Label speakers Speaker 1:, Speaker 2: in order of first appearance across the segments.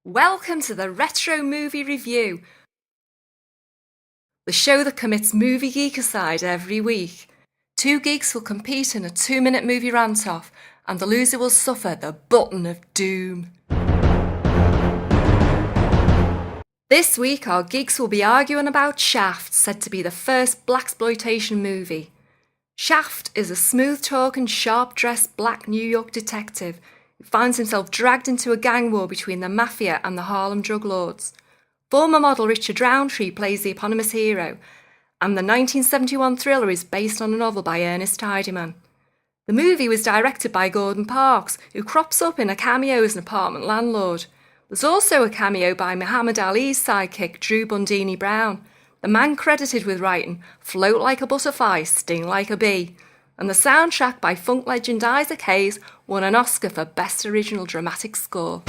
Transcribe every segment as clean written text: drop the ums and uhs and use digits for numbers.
Speaker 1: Welcome to the Retro Movie Review, the show that commits movie geekicide every week. Two geeks will compete in a 2-minute movie rant-off, and the loser will suffer the button of doom. This week our geeks will be arguing about Shaft, said to be the first blaxploitation movie. Shaft is a smooth-talking, sharp-dressed black New York detective who finds himself dragged into a gang war between the mafia and the Harlem drug lords. Former model Richard Roundtree plays the eponymous hero, and the 1971 thriller is based on a novel by Ernest Tidyman. The movie was directed by Gordon Parks, who crops up in a cameo as an apartment landlord. There's also a cameo by Muhammad Ali's sidekick Drew Bundini Brown, the man credited with writing Float Like a Butterfly, Sting Like a Bee, and the soundtrack by funk legend Isaac Hayes won an Oscar for Best Original Dramatic Score.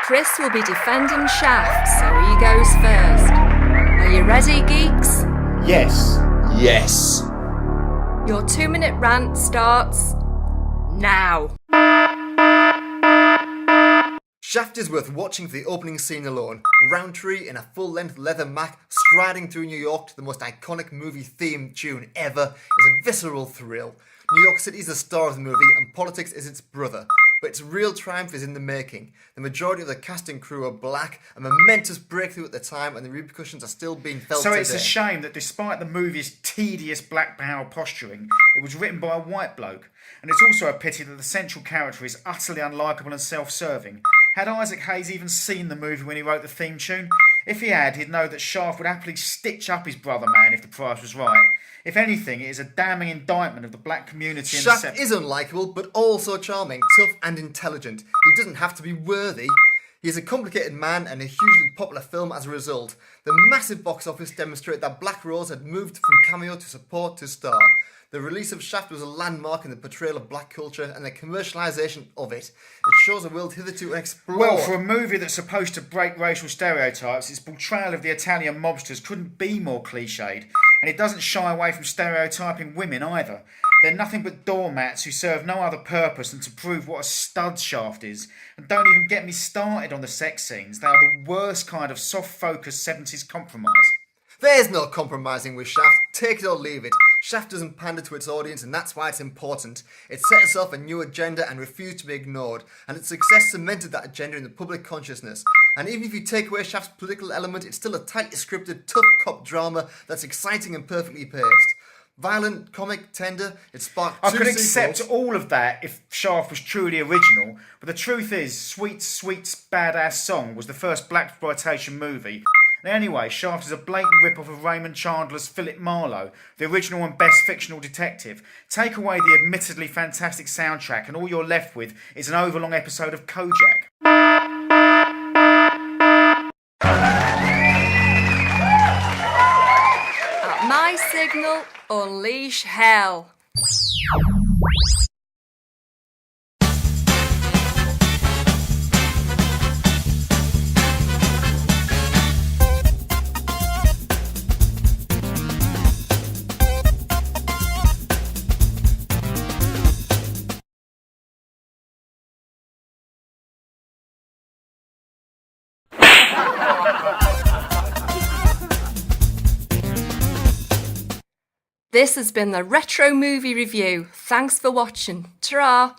Speaker 1: Chris will be defending Shaft, so he goes first. Are you ready, geeks?
Speaker 2: Yes.
Speaker 3: Yes.
Speaker 1: Your 2-minute rant starts now.
Speaker 2: Shaft is worth watching for the opening scene alone. Roundtree in a full-length leather Mac striding through New York to the most iconic movie theme tune ever is a visceral thrill. New York City is the star of the movie and politics is its brother, but its real triumph is in the making. The majority of the cast and crew are black, a momentous breakthrough at the time, and the repercussions are still being felt today.
Speaker 4: So it's a shame that despite the movie's tedious black power posturing, it was written by a white bloke. And it's also a pity that the central character is utterly unlikable and self-serving. Had Isaac Hayes even seen the movie when he wrote the theme tune? If he had, he'd know that Shaft would happily stitch up his brother man if the price was right. If anything, it is a damning indictment of the black community.
Speaker 2: Shaft is unlikable, but also charming, tough and intelligent. He doesn't have to be worthy. He is a complicated man and a hugely popular film as a result. The massive box office demonstrated that Black Rose had moved from cameo to support to star. The release of Shaft was a landmark in the portrayal of black culture and the commercialisation of it. It shows a world hitherto unexplored.
Speaker 4: Well, for a movie that's supposed to break racial stereotypes, its portrayal of the Italian mobsters couldn't be more cliched. And it doesn't shy away from stereotyping women either. They're nothing but doormats who serve no other purpose than to prove what a stud Shaft is. And don't even get me started on the sex scenes. They are the worst kind of soft-focused 70s compromise.
Speaker 2: There's no compromising with Shaft. Take it or leave it. Shaft doesn't pander to its audience, and that's why it's important. It set itself a new agenda and refused to be ignored, and its success cemented that agenda in the public consciousness. And even if you take away Shaft's political element, it's still a tightly scripted, tough cop drama that's exciting and perfectly paced. Violent, comic, tender, it sparked
Speaker 4: I
Speaker 2: two
Speaker 4: could
Speaker 2: sequels.
Speaker 4: accept all of that if Shaft was truly original, but the truth is, Sweet Sweet's Badass Song was the first blaxploitation movie. And anyway, Shaft is a blatant rip-off of Raymond Chandler's Philip Marlowe, the original and best fictional detective. Take away the admittedly fantastic soundtrack and all you're left with is an overlong episode of Kojak.
Speaker 1: At my signal, unleash hell. This has been the Retro Movie Review. Thanks for watching. Ta-ra!